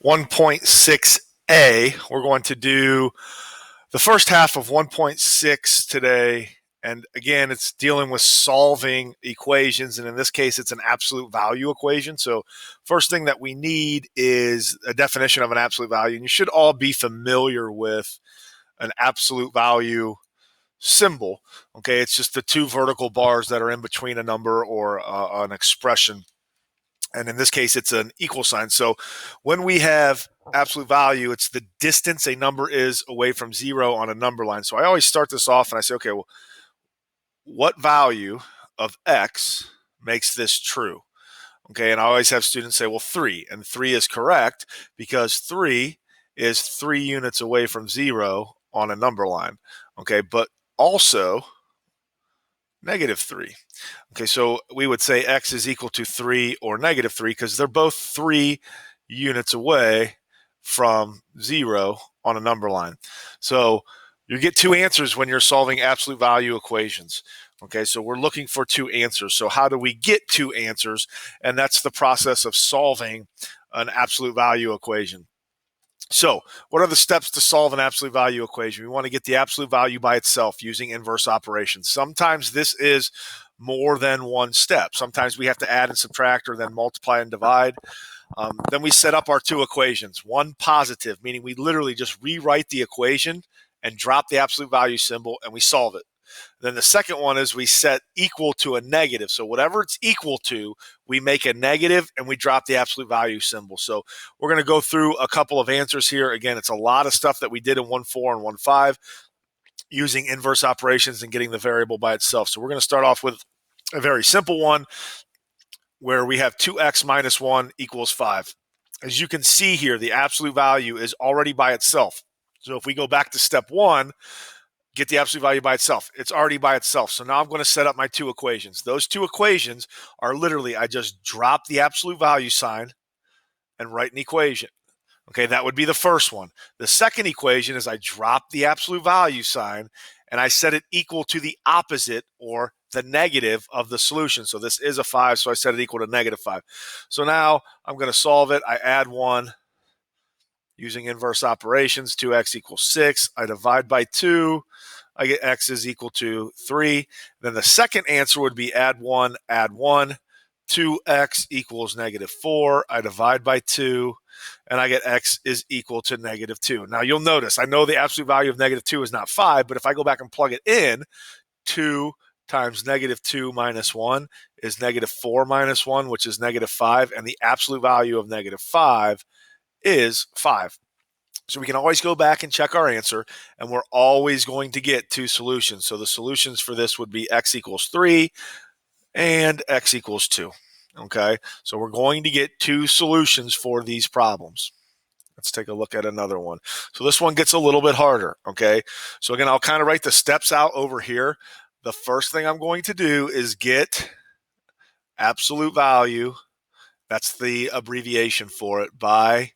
1.6a. We're going to do the first half of 1.6 today. And again, it's dealing with solving equations. And in this case, it's an absolute value equation. So first thing that we need is a definition of an absolute value. And you should all be familiar with an absolute value symbol. Okay, it's just the two vertical bars that are in between a number or an expression. And in this case, it's an equal sign. So when we have absolute value, it's the distance a number is away from zero on a number line. So I always start this off and I say, okay, well, what value of x makes this true? Okay, and I always have students say, well, 3. And 3 is correct because 3 is 3 units away from zero on a number line. Okay, but also -3. Okay, so we would say x is equal to 3 or -3 because they're both 3 units away from zero on a number line. So you get two answers when you're solving absolute value equations. Okay, so we're looking for two answers. So how do we get two answers? And that's the process of solving an absolute value equation. So what are the steps to solve an absolute value equation? We want to get the absolute value by itself using inverse operations. Sometimes this is more than one step. Sometimes we have to add and subtract or then multiply and divide. Then we set up our two equations. One positive, meaning we literally just rewrite the equation and drop the absolute value symbol and we solve it. Then the second one is we set equal to a negative. So whatever it's equal to, we make a negative and we drop the absolute value symbol. So we're going to go through a couple of answers here. Again, it's a lot of stuff that we did in 1.4 and 1.5 using inverse operations and getting the variable by itself. So we're going to start off with a very simple one where we have 2x minus 1 equals 5. As you can see here, the absolute value is already by itself. So if we go back to step 1, get the absolute value by itself. It's already by itself. So now I'm going to set up my two equations. Those two equations are literally, I just drop the absolute value sign and write an equation. Okay, that would be the first one. The second equation is I drop the absolute value sign and I set it equal to the opposite or the negative of the solution. So this is a 5, so I set it equal to -5. So now I'm going to solve it. I add 1 using inverse operations. 2x equals 6. I divide by 2. I get x is equal to 3. Then the second answer would be add 1, add 1. 2x equals -4. I divide by 2, and I get x is equal to -2. Now you'll notice, I know the absolute value of -2 is not 5, but if I go back and plug it in, 2 times -2 minus 1 is -4 minus 1, which is -5, and the absolute value of -5 is 5. So we can always go back and check our answer, and we're always going to get two solutions. So the solutions for this would be x equals 3 and x equals 2. Okay, so we're going to get two solutions for these problems. Let's take a look at another one. So this one gets a little bit harder. Okay, so again, I'll kind of write the steps out over here. The first thing I'm going to do is get absolute value. That's the abbreviation for it, by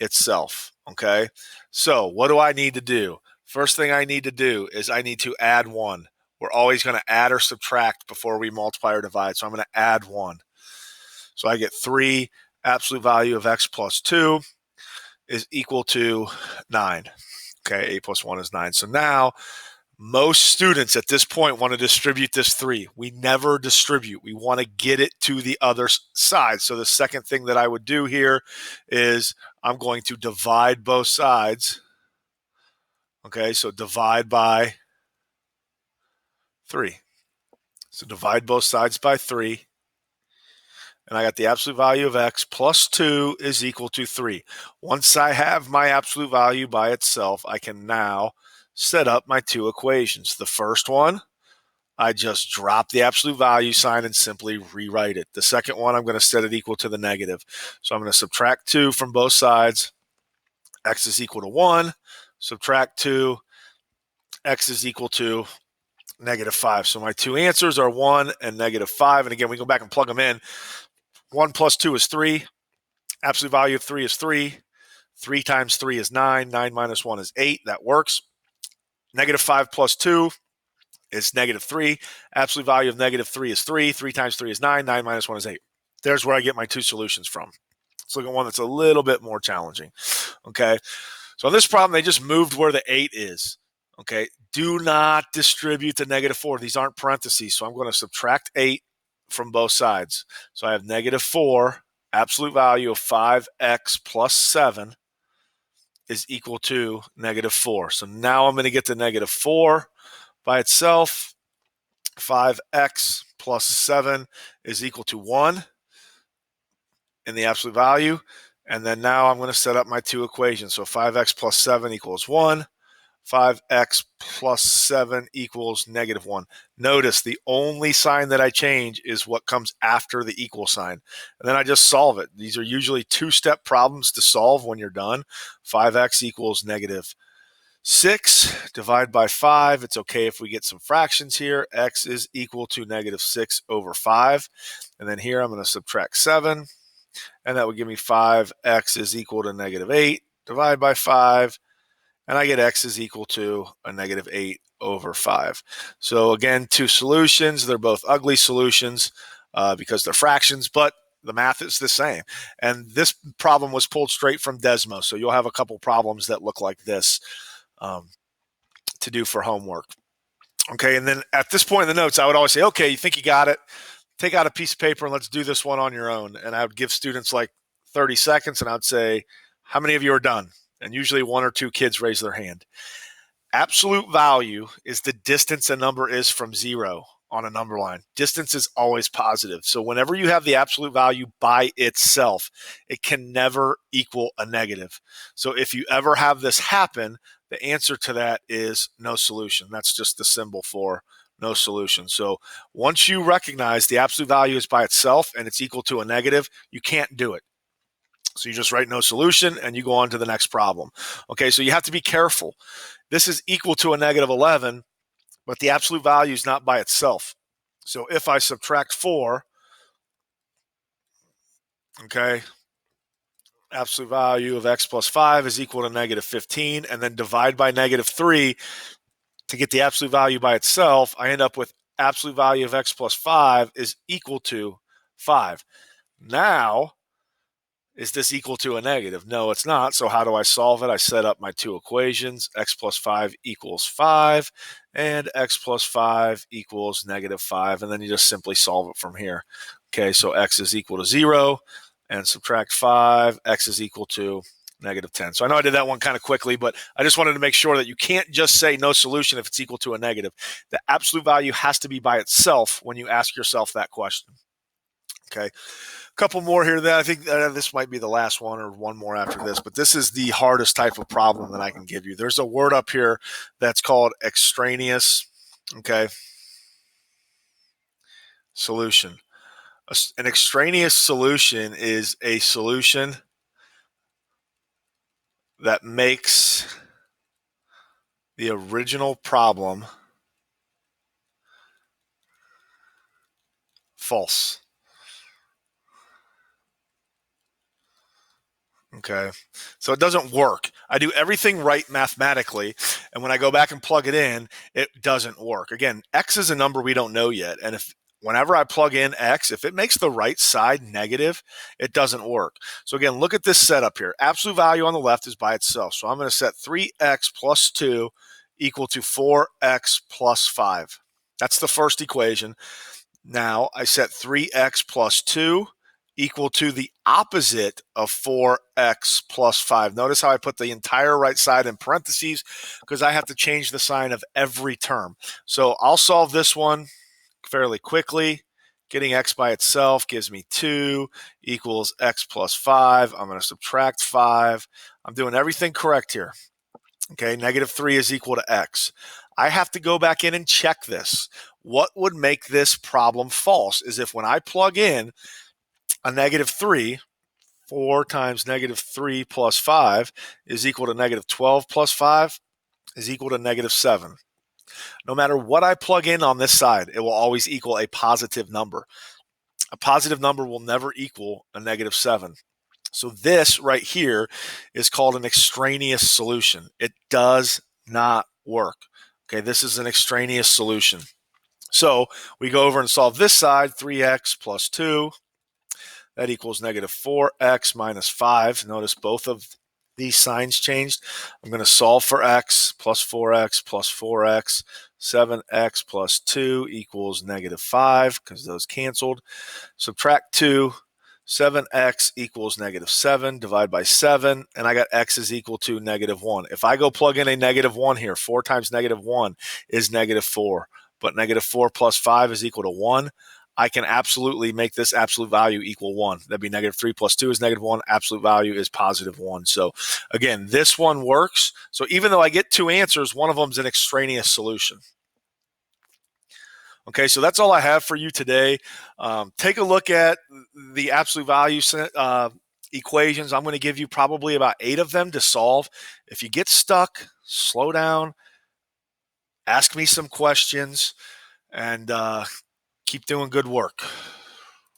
itself. Okay, so what do I need to do? First thing I need to do is I need to add 1. We're always going to add or subtract before we multiply or divide. So I'm going to add 1. So I get 3. Absolute value of x plus 2 is equal to 9. Okay, 8 plus 1 is 9. So now most students at this point want to distribute this 3. We never distribute. We want to get it to the other side. So the second thing that I would do here is I'm going to divide both sides. Okay, so divide by 3. So divide both sides by 3. And I got the absolute value of x plus 2 is equal to 3. Once I have my absolute value by itself, I can now set up my two equations. The first one, I just drop the absolute value sign and simply rewrite it. The second one, I'm going to set it equal to the negative. So I'm going to subtract 2 from both sides. X is equal to 1. Subtract 2. X is equal to -5. So my two answers are 1 and -5. And again, we go back and plug them in. 1 plus 2 is 3. Absolute value of 3 is 3. 3 times 3 is 9. 9 minus 1 is 8. That works. -5 plus 2 is -3. Absolute value of -3 is 3. 3 times 3 is 9. 9 minus 1 is 8. There's where I get my two solutions from. Let's look at one that's a little bit more challenging. Okay, so on this problem, they just moved where the 8 is. Okay, do not distribute to -4. These aren't parentheses, so I'm going to subtract 8 from both sides. So I have -4, absolute value of 5x plus 7 is equal to -4. So now I'm going to get to -4 by itself. 5x plus 7 is equal to 1 in the absolute value. And then now I'm going to set up my two equations. So 5x plus 7 equals 1. 5x plus 7 equals -1. Notice the only sign that I change is what comes after the equal sign. And then I just solve it. These are usually two-step problems to solve when you're done. 5x equals -6. Divide by 5. It's okay if we get some fractions here. X is equal to -6 over 5. And then here I'm going to subtract 7. And that would give me 5x is equal to -8. Divide by 5. And I get x is equal to a -8 over 5. So again, two solutions. They're both ugly solutions because they're fractions, but the math is the same. And this problem was pulled straight from Desmos. So you'll have a couple problems that look like this to do for homework. Okay, and then at this point in the notes, I would always say, okay, you think you got it? Take out a piece of paper and let's do this one on your own. And I would give students like 30 seconds and I'd say, how many of you are done? And usually one or two kids raise their hand. Absolute value is the distance a number is from 0 on a number line. Distance is always positive. So whenever you have the absolute value by itself, it can never equal a negative. So if you ever have this happen, the answer to that is no solution. That's just the symbol for no solution. So once you recognize the absolute value is by itself and it's equal to a negative, you can't do it. So you just write no solution and you go on to the next problem. Okay, so you have to be careful. This is equal to a -11, but the absolute value is not by itself. So if I subtract 4, okay, absolute value of x plus 5 is equal to -15, and then divide by -3 to get the absolute value by itself, I end up with absolute value of x plus 5 is equal to 5. Now, is this equal to a negative? No, it's not. So how do I solve it? I set up my two equations. X plus 5 equals 5, and x plus 5 equals -5. And then you just simply solve it from here. Okay, so x is equal to 0, and subtract 5. X is equal to -10. So I know I did that one kind of quickly, but I just wanted to make sure that you can't just say no solution if it's equal to a negative. The absolute value has to be by itself when you ask yourself that question. Okay. Couple more here that I think this might be the last one or one more after this, but this is the hardest type of problem that I can give you. There's a word up here that's called extraneous, okay, solution. An extraneous solution is a solution that makes the original problem false. Okay, so it doesn't work. I do everything right mathematically, and when I go back and plug it in, it doesn't work. Again, x is a number we don't know yet, and if whenever I plug in x, if it makes the right side negative, it doesn't work. So again, look at this setup here. Absolute value on the left is by itself, so I'm going to set 3x plus 2 equal to 4x plus 5. That's the first equation. Now I set 3x plus 2 equal to the opposite of 4x plus 5. Notice how I put the entire right side in parentheses because I have to change the sign of every term. So I'll solve this one fairly quickly. Getting x by itself gives me 2 equals x plus 5. I'm going to subtract 5. I'm doing everything correct here. Okay, -3 is equal to x. I have to go back in and check this. What would make this problem false is if when I plug in a -3, 4 times -3 plus 5 is equal to -12 plus 5 is equal to -7. No matter what I plug in on this side, it will always equal a positive number. A positive number will never equal a -7. So this right here is called an extraneous solution. It does not work. Okay, this is an extraneous solution. So we go over and solve this side, 3x plus 2. That equals negative 4x minus 5. Notice both of these signs changed. I'm going to solve for x, plus 4x plus 4x. 7x plus 2 equals negative 5 because those canceled. Subtract 2. 7x equals negative 7. Divide by 7. And I got x is equal to negative 1. If I go plug in a negative 1 here, 4 times negative 1 is negative 4. But negative 4 plus 5 is equal to 1. I can absolutely make this absolute value equal 1. That'd be negative 3 plus 2 is negative 1. Absolute value is positive 1. So again, this one works. So even though I get two answers, one of them is an extraneous solution. Okay, so that's all I have for you today. Take a look at the absolute value equations. I'm going to give you probably about 8 of them to solve. If you get stuck, slow down, ask me some questions, and keep doing good work.